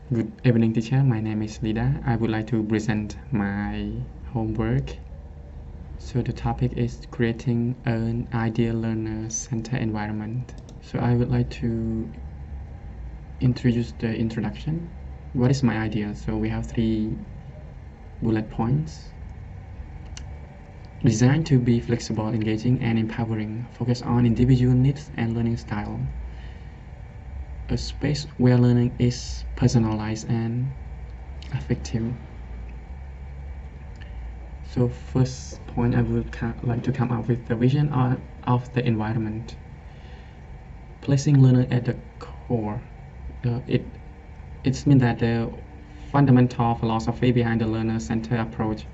Good evening, teacher. My name is Lida. I would like to present my homework. So the topic is creating an ideal learner-centered environment. So I would like to introduce the introduction. What is my idea? So we have 3 bullet points. Designed to be flexible, engaging, and empowering. Focus on individual needs and learning style. A space where learning is personalized and effective. So first point, I would like to come up with the vision of the environment. Placing learner at the core. It means that the fundamental philosophy behind the learner-centered approach.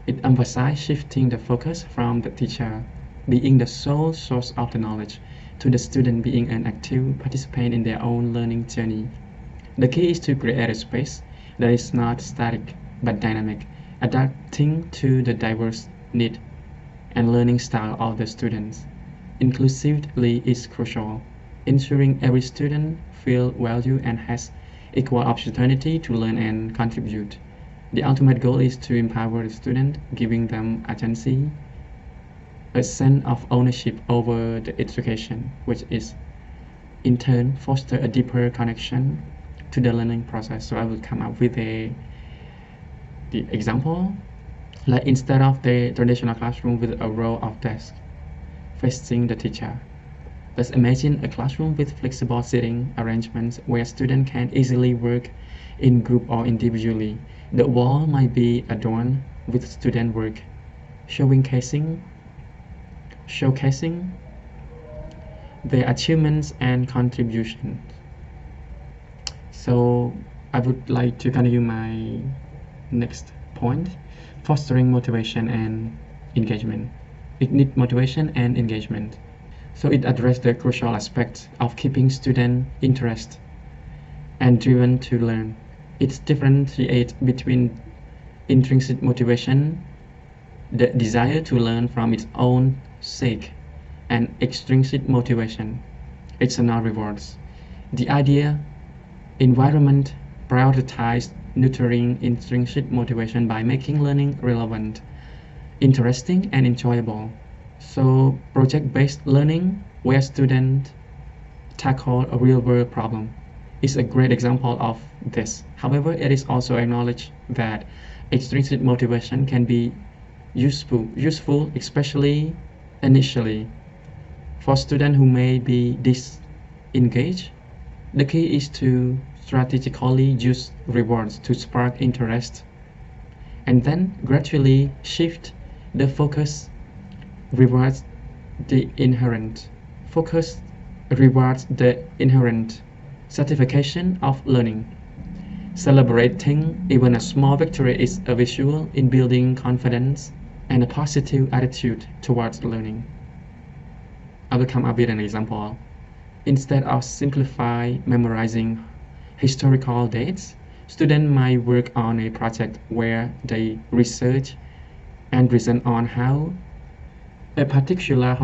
It emphasizes shifting the focus from the teacher being the sole source of the knowledge to the student being an active participant in their own learning journey. The key is to create a space that is not static but dynamic, adapting to the diverse need and learning style of the students. Inclusivity is crucial, ensuring every student feels valued and has equal opportunity to learn and contribute. The ultimate goal is to empower the student, giving them agency, a sense of ownership over the education, which is in turn foster a deeper connection to the learning process. So I will come up with the example, like instead of the traditional classroom with a row of desks facing the teacher, let's imagine a classroom with flexible seating arrangements where students can easily work in group or individually. The wall might be adorned with student work, showcasing their achievements and contributions. So I would like to continue my next point, fostering motivation and engagement. Ignite motivation and engagement. So it addresses the crucial aspects of keeping students interested and driven to learn. It differentiates between intrinsic motivation, the desire to learn from its own sake, and extrinsic motivation, external rewards. The idea environment prioritizes nurturing intrinsic motivation by making learning relevant, interesting, and enjoyable. So project-based learning, where students tackle a real-world problem, is a great example of this. However, it is also acknowledged that extrinsic motivation can be useful, especially initially, for students who may be disengaged. The key is to strategically use rewards to spark interest and then gradually shift the focus rewards the inherent satisfaction of learning. Celebrating even a small victory is a visual in building confidence and a positive attitude towards learning. I will come up with an example. Instead of memorizing historical dates, students might work on a project where they research and reason on how a particular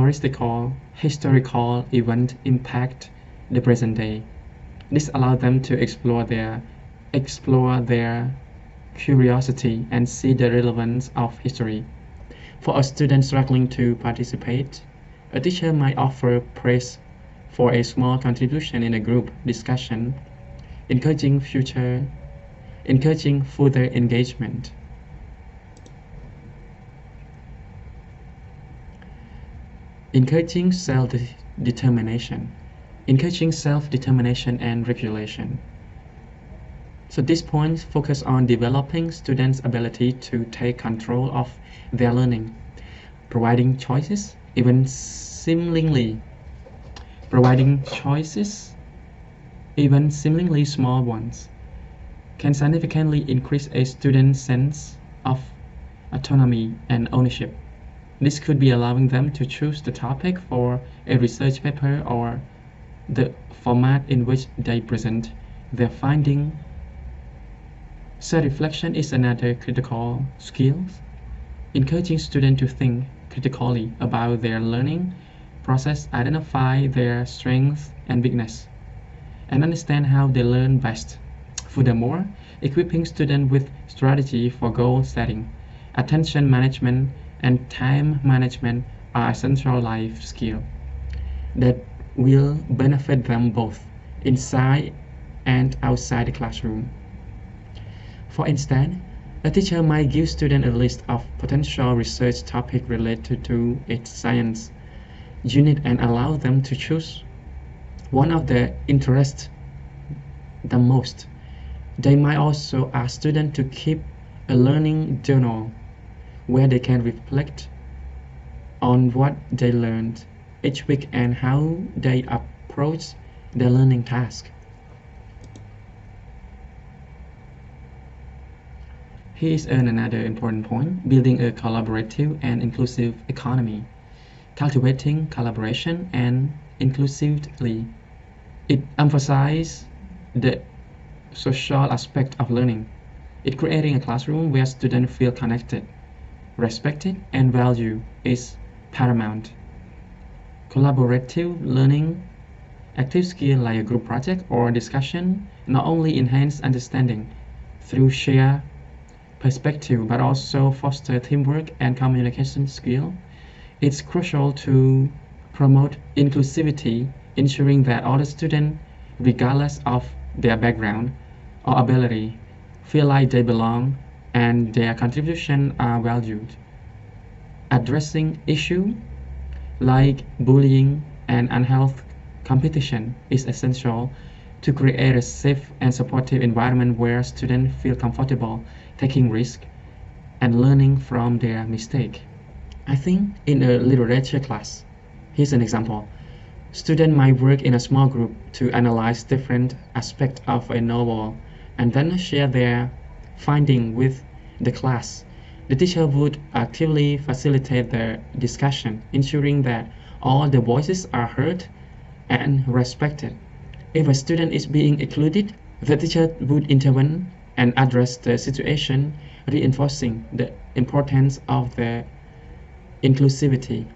historical event impact the present day. This allows them to explore their curiosity and see the relevance of history. For a student struggling to participate, a teacher might offer praise for a small contribution in a group discussion, encouraging further engagement. Encouraging self-determination and regulation. So these points focus on developing students' ability to take control of their learning, providing choices, even seemingly small ones, can significantly increase a student's sense of autonomy and ownership. This could be allowing them to choose the topic for a research paper or the format in which they present their findings. Self-reflection is another critical skill, encouraging students to think critically about their learning process, identify their strengths and weaknesses, and understand how they learn best. Furthermore, equipping students with strategy for goal setting, attention management, and time management are essential life skills that will benefit them both inside and outside the classroom. For instance, a teacher might give students a list of potential research topics related to its science unit and allow them to choose one of their interests the most. They might also ask students to keep a learning journal where they can reflect on what they learned each week and how they approach their learning task. Here is another important point: building a collaborative and inclusive economy. Cultivating collaboration and inclusivity. It emphasizes the social aspect of learning. It creating a classroom where students feel connected, respected, and valued is paramount. Collaborative learning, active skills like a group project or discussion not only enhance understanding through shared perspective but also foster teamwork and communication skill. It's crucial to promote inclusivity, ensuring that all the students, regardless of their background or ability, feel like they belong and their contributions are valued. Addressing issues like bullying and unhealthy competition is essential to create a safe and supportive environment where students feel comfortable taking risks and learning from their mistakes. I think in a literature class, here's an example. Students might work in a small group to analyze different aspects of a novel and then share their findings with the class. The teacher would actively facilitate the discussion, ensuring that all the voices are heard and respected. If a student is being excluded, the teacher would intervene and address the situation, reinforcing the importance of the inclusivity.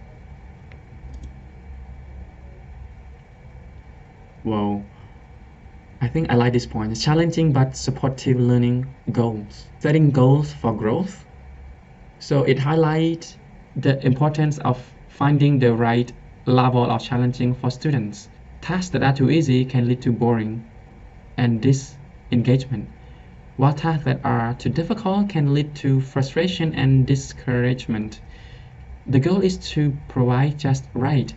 Wow, I think I like this point. Challenging but supportive learning goals. Setting goals for growth. So it highlights the importance of finding the right level of challenging for students. Tasks that are too easy can lead to boring and disengagement, while tasks that are too difficult can lead to frustration and discouragement. The goal is to provide just right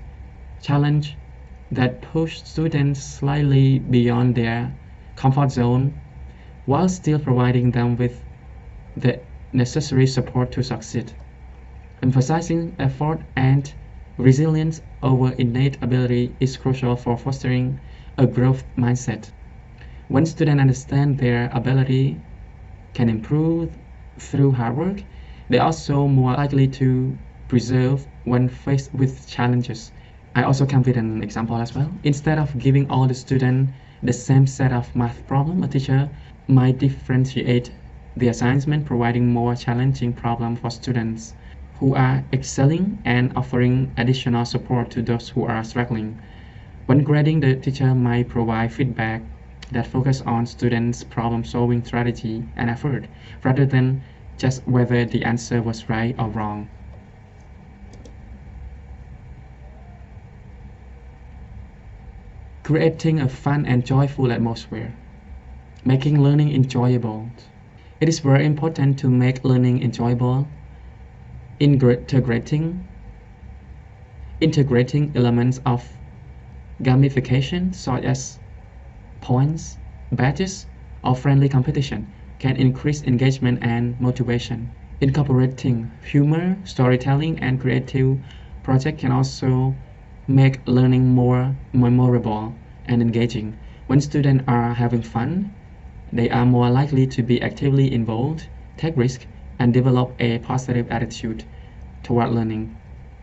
challenge that push students slightly beyond their comfort zone while still providing them with the necessary support to succeed. Emphasizing effort and resilience over innate ability is crucial for fostering a growth mindset. When students understand their ability can improve through hard work, they are also more likely to persevere when faced with challenges. I also come with an example as well. Instead of giving all the students the same set of math problems, a teacher might differentiate the assignment, providing more challenging problems for students who are excelling and offering additional support to those who are struggling. When grading, the teacher might provide feedback that focus on students' problem-solving strategy and effort, rather than just whether the answer was right or wrong. Creating a fun and joyful atmosphere. Making learning enjoyable. It is very important to make learning enjoyable. Integrating elements of gamification such as points, badges, or friendly competition can increase engagement and motivation. Incorporating humor, storytelling, and creative projects can also make learning more memorable and engaging. When students are having fun, they are more likely to be actively involved, take risks, and develop a positive attitude toward learning.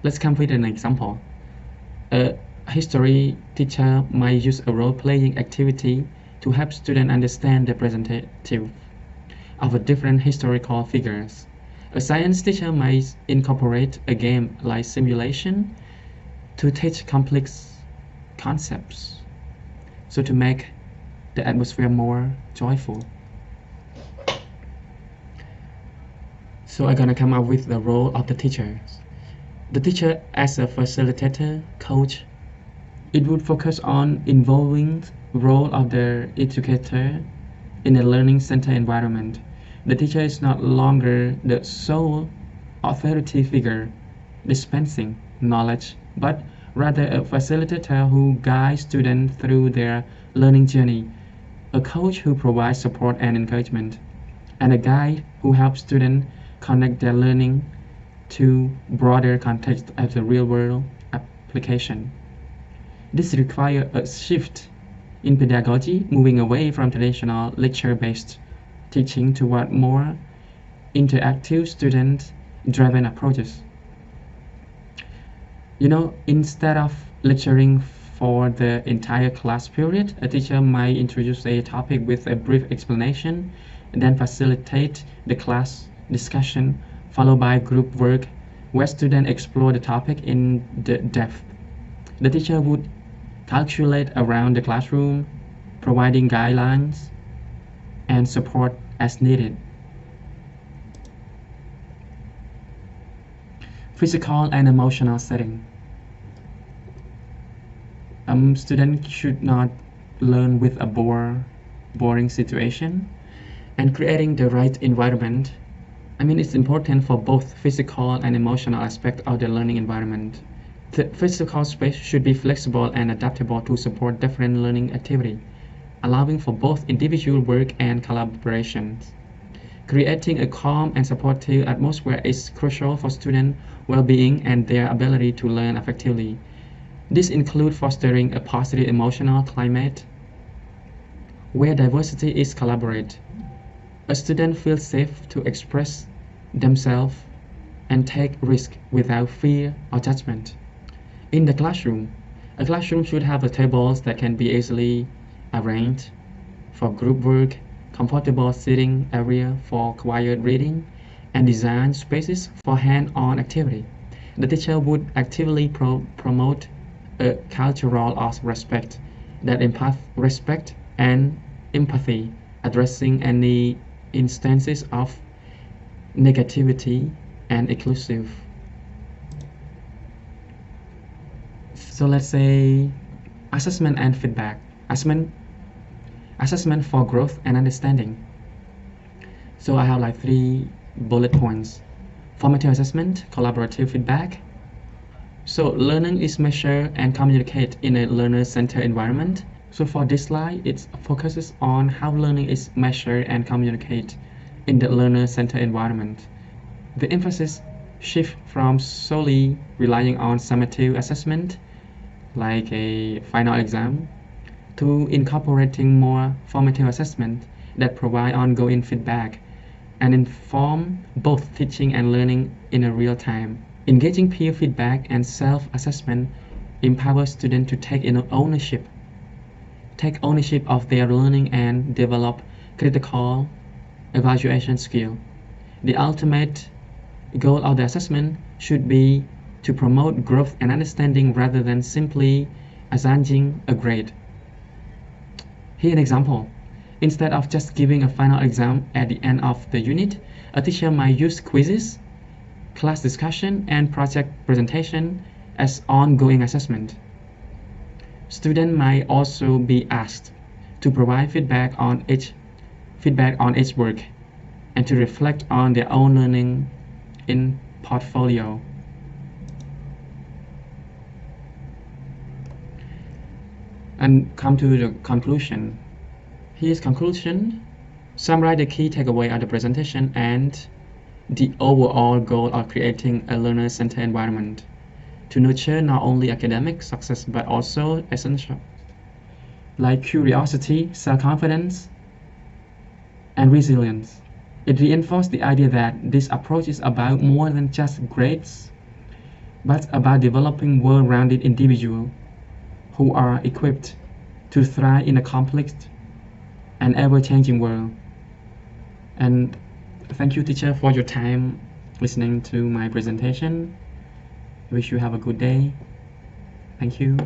Let's come with an example. A history teacher might use a role-playing activity to help students understand the perspective of different historical figures. A science teacher might incorporate a game like simulation to teach complex concepts. So to make the atmosphere more joyful. So I'm gonna come up with the role of the teacher. The teacher as a facilitator, coach, it would focus on involving role of the educator in a learning center environment. The teacher is not longer the sole authority figure dispensing knowledge, but rather a facilitator who guides students through their learning journey, a coach who provides support and encouragement, and a guide who helps students connect their learning to broader context of the real-world application. This requires a shift in pedagogy, moving away from traditional lecture-based teaching toward more interactive, student-driven approaches. Instead of lecturing for the entire class period, a teacher might introduce a topic with a brief explanation, and then facilitate the class discussion, followed by group work where students explore the topic in depth. The teacher would calculate around the classroom, providing guidelines and support as needed. Physical and emotional setting. Students should not learn with a boring situation, and creating the right environment. It's important for both physical and emotional aspect of the learning environment. The physical space should be flexible and adaptable to support different learning activity, allowing for both individual work and collaboration. Creating a calm and supportive atmosphere is crucial for student well-being and their ability to learn effectively. This includes fostering a positive emotional climate where diversity is collaborated. A student feels safe to express themselves and take risks without fear or judgment. In the classroom, a classroom should have tables that can be easily arranged for group work, comfortable sitting area for quiet reading, and design spaces for hand-on activity. The teacher would actively promote a culture of respect respect and empathy, addressing any instances of negativity and inclusive. So let's say assessment and feedback. Assessment for growth and understanding. So I have like 3 bullet points. Formative assessment, collaborative feedback. So learning is measured and communicated in a learner-centered environment. So for this slide, it focuses on how learning is measured and communicated in the learner-centered environment. The emphasis shifts from solely relying on summative assessment, like a final exam, to incorporating more formative assessment that provide ongoing feedback and inform both teaching and learning in a real time. Engaging peer feedback and self-assessment empowers students to take ownership of their learning and develop critical evaluation skill. The ultimate goal of the assessment should be to promote growth and understanding rather than simply assigning a grade. Here an example. Instead of just giving a final exam at the end of the unit, a teacher might use quizzes, class discussion, and project presentation as ongoing assessment. Students might also be asked to provide feedback on each work and to reflect on their own learning in portfolio. And come to the conclusion. Here's conclusion. Summarize the key takeaway of the presentation and the overall goal of creating a learner-centered environment to nurture not only academic success but also essential like curiosity, self-confidence, and resilience. It reinforced the idea that this approach is about more than just grades, but about developing well-rounded individuals who are equipped to thrive in a complex and ever-changing world. And thank you, teacher, for your time listening to my presentation. Wish you have a good day. Thank you.